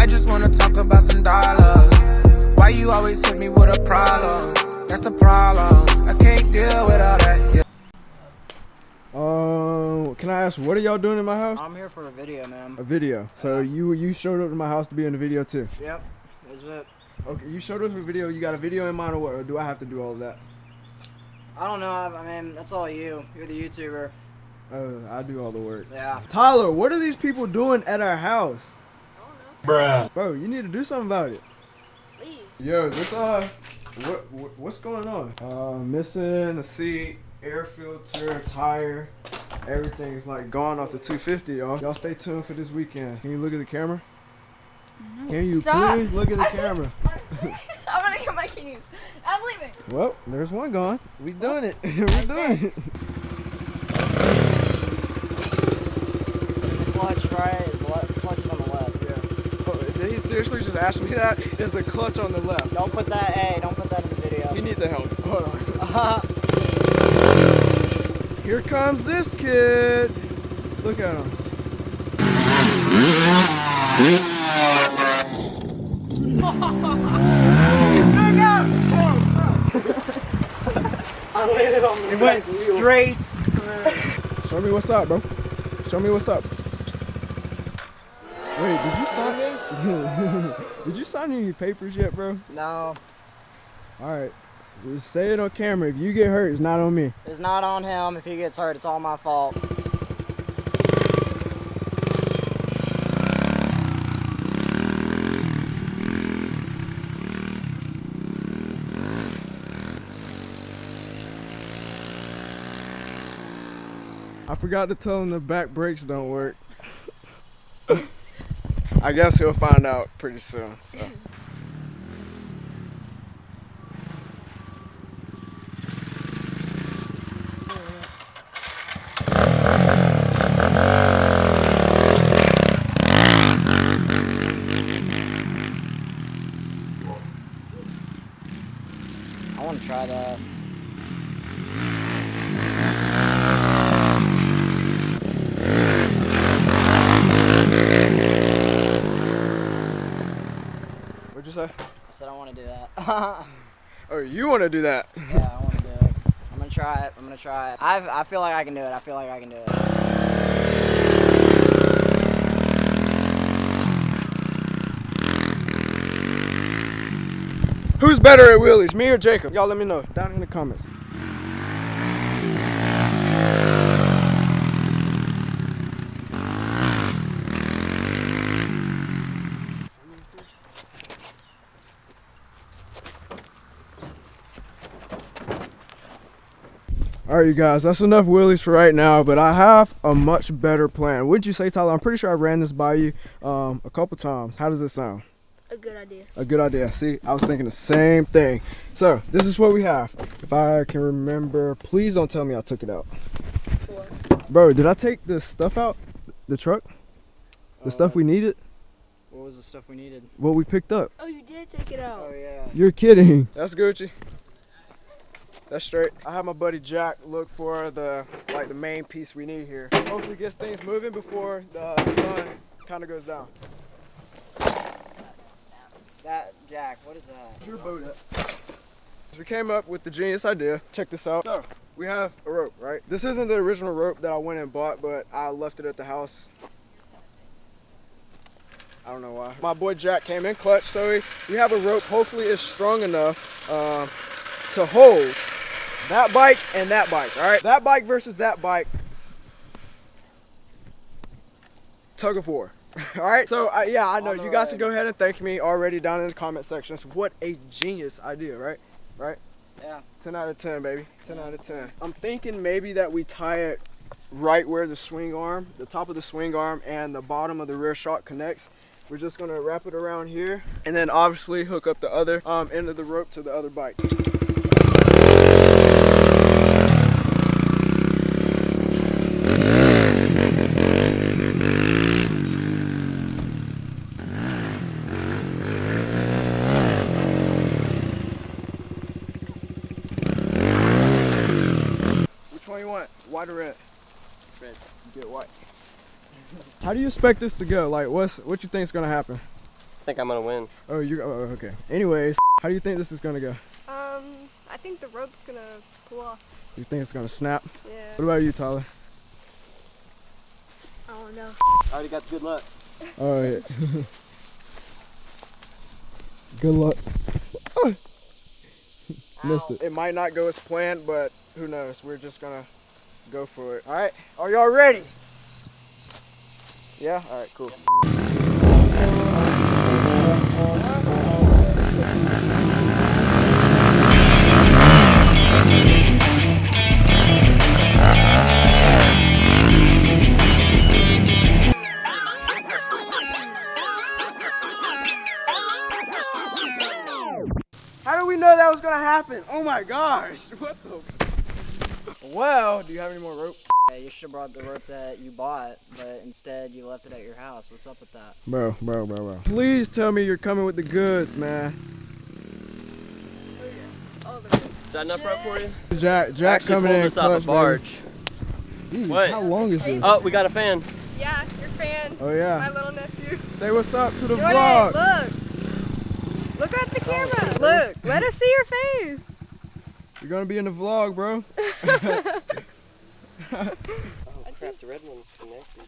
I just wanna talk about some dollars. Why you always hit me with a problem? That's the problem. I can't deal with all that. Yeah. Can I ask, what are y'all doing in my house? I'm here for a video, man. A video. So you showed up to my house to be in the video too? Yep, that's it. Okay, you showed us a video. You got a video in mind, or what? Or do I have to do all of that? I don't know. I mean, that's all you. You're the YouTuber. I do all the work. Yeah. Tyler, what are these people doing at our house? I don't know. Bruh. Bro, you need to do something about it. Leave. Yo, this what's going on? Missing the seat, air filter, tire, everything is like gone off the 250, y'all. Y'all stay tuned for this weekend. Can you look at the camera? No. Can you Stop. please look at the camera? I'm gonna get my keys. I'm leaving. Well, there's one gone. We doing it. We're doing it. Clutch, right? Clutch is on the left. Yeah. Oh, did he seriously just ask me that? Is the clutch on the left? Don't put that. Hey, don't put that in the video. He needs a helmet. Hold on. Here comes this kid. Look at him. I landed on the It went straight. Show me what's up, bro. Show me what's up. Wait, did you sign? Did you sign any papers yet, bro? No, All right. Just say it on camera. If you get hurt, it's not on me. it's not on him. If he gets hurt, it's all my fault. I forgot to tell him the back brakes don't work. I guess he'll find out pretty soon. So. I want to try that. What'd you say? I said I want to do that. Oh, you want to do that? Yeah, I want to do it. I'm gonna try it. I'm gonna try it. I feel like I can do it. I feel like I can do it. Who's better at wheelies, me or Jacob? Y'all let me know down in the comments. Alright, you guys, that's enough wheelies for right now, but I have a much better plan. Wouldn't you say, Tyler? I'm pretty sure I ran this by you a couple times. How does it sound? A good idea. A good idea. See, I was thinking the same thing. So, this is what we have. If I can remember, please don't tell me I took it out. Sure. Bro, did I take the stuff out? The truck? The stuff we needed? What was the stuff we needed? What we picked up? Oh, you did take it out. Oh yeah. You're kidding. That's Gucci. That's straight. I have my buddy Jack look for the main piece we need here. Hopefully gets things moving before the sun kind of goes down. That Jack, what is that? Where's your boat at? So we came up with the genius idea. Check this out. So we have a rope, right? This isn't the original rope that I went and bought, but I left it at the house. I don't know why. My boy Jack came in clutch, so we have a rope. Hopefully it's strong enough to hold that bike and that bike, all right? That bike versus that bike. Tug of war. All right, so yeah, I know you guys can go ahead and thank me already down in the comment section. What a genius idea, right? Right? Yeah. 10 out of 10, baby. 10 out of 10. I'm thinking maybe that we tie it right where the swing arm, the top of the swing arm and the bottom of the rear shock connects. We're just gonna wrap it around here and then obviously hook up the other end of the rope to the other bike. Which one you want? White or red? Red. Get white. How do you expect this to go? Like, what you think is gonna happen? think I'm gonna win. Oh, okay. Anyways, how do you think this is gonna go? I think the rope's gonna pull off. You think it's gonna snap? Yeah. What about you, Tyler? I don't know. I already got the good luck. All right. Good luck. Missed it. It might not go as planned, but who knows? We're just gonna go for it. All right. Are y'all ready? Yeah. All right. Cool. How did we know that was gonna happen? Oh my gosh! What the? Well, do you have any more rope? Yeah, you should have brought the rope that you bought, but instead you left it at your house. What's up with that? Bro. Please tell me you're coming with the goods, man. Is that enough rope for you? Jack Actually coming pulled in this off a clutch, barge. baby. Jeez, What? how long is this? Oh, we got a fan. Yeah, your fan. Oh, yeah. My little nephew. Say what's up to the Jordan, vlog. look. Look at the camera. Look, let us see your face. You're gonna be in the vlog, bro. Oh crap, the red one's connected.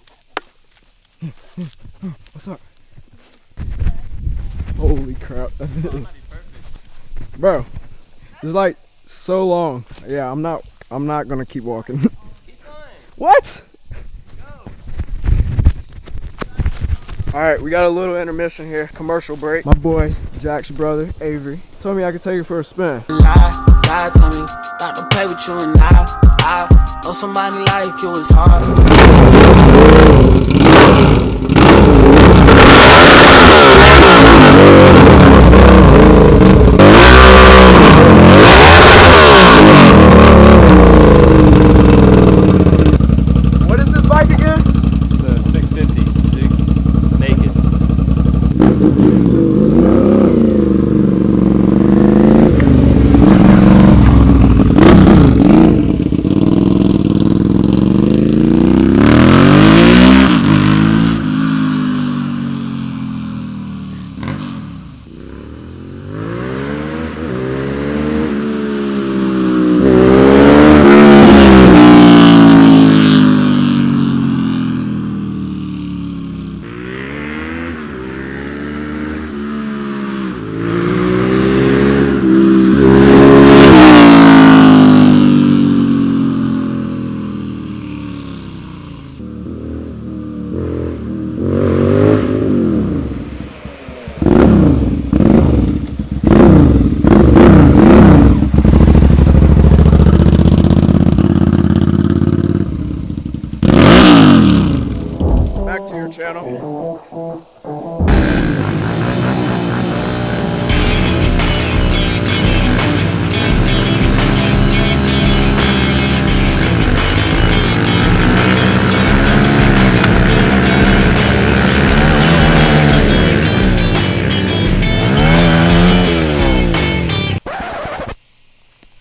What's up? Holy crap. Bro, it's like so long. Yeah, I'm not gonna keep walking. Keep going. What? Go. Alright, we got a little intermission here, commercial break. My boy, Jack's brother, Avery, told me I could take you for a spin. Lie to me, not to play with you and I know somebody like you is hard. What is this bike again? The 650 naked. Back to your channel.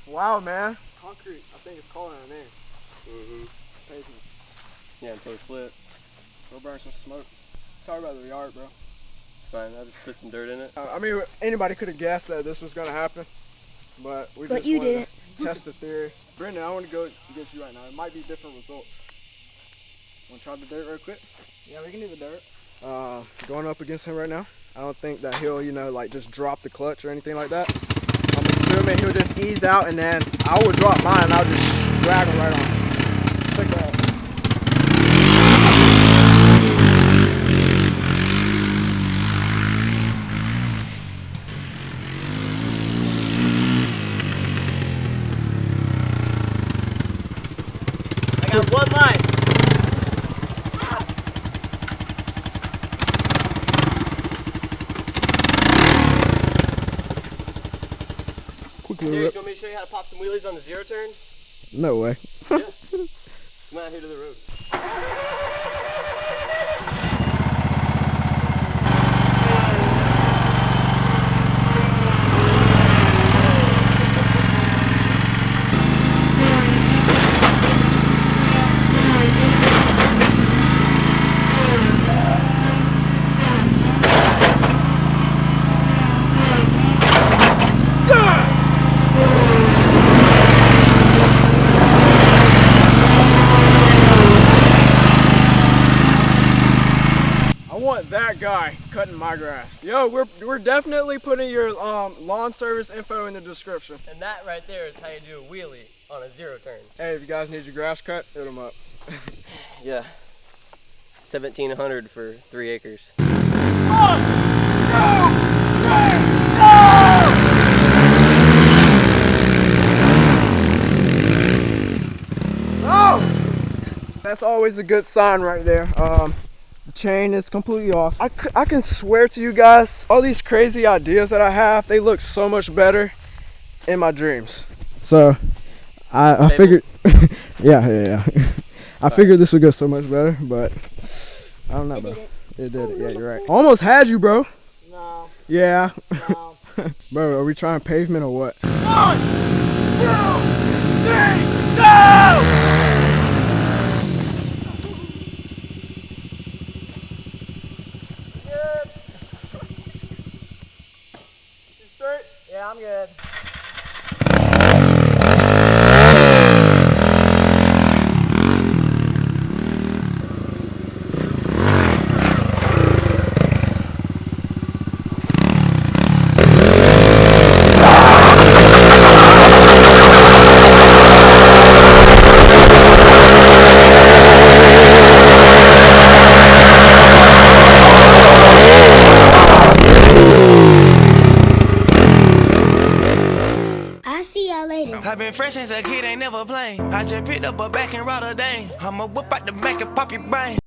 Wow, man. Concrete, I think it's calling our name. Pavement. Yeah, until we flip. Go burn some smoke. Sorry about the yard, bro. It's fine, I just put some dirt in it. I mean, anybody could have guessed that this was going to happen, but we But just you wanted didn't. to test the theory. Brendan, I want to go get you right now. It might be different results. Want to try the dirt real quick? Yeah, we can do the dirt. Going up against him right now. I don't think that he'll, like just drop the clutch or anything like that. I'm assuming he'll just ease out and then I will drop mine and I'll just drag him right on. Check that out. I got one life. Quickly. Serious, you want me to show you how to pop some wheelies on the zero turn? No way. Come out here to the road. want that guy cutting my grass. Yo, we're definitely putting your lawn service info in the description. And that right there is how you do a wheelie on a 0 turn. Hey, if you guys need your grass cut, hit them up. Yeah. 1,700 for 3 acres. That's always a good sign right there. The chain is completely off. I can swear to you guys, all these crazy ideas that I have, they look so much better in my dreams. So I figured, yeah. I figured this would go so much better, but I don't know, bro. It did it. Yeah, you're right. Almost had you, bro. No. Yeah. No. Bro, are we trying pavement or what? 1, 2, 3, go! Yeah, I'm good. I've been fresh since a kid, ain't never played. I just picked up a back in Rotterdam. I'ma whip out the Mac and pop your brain.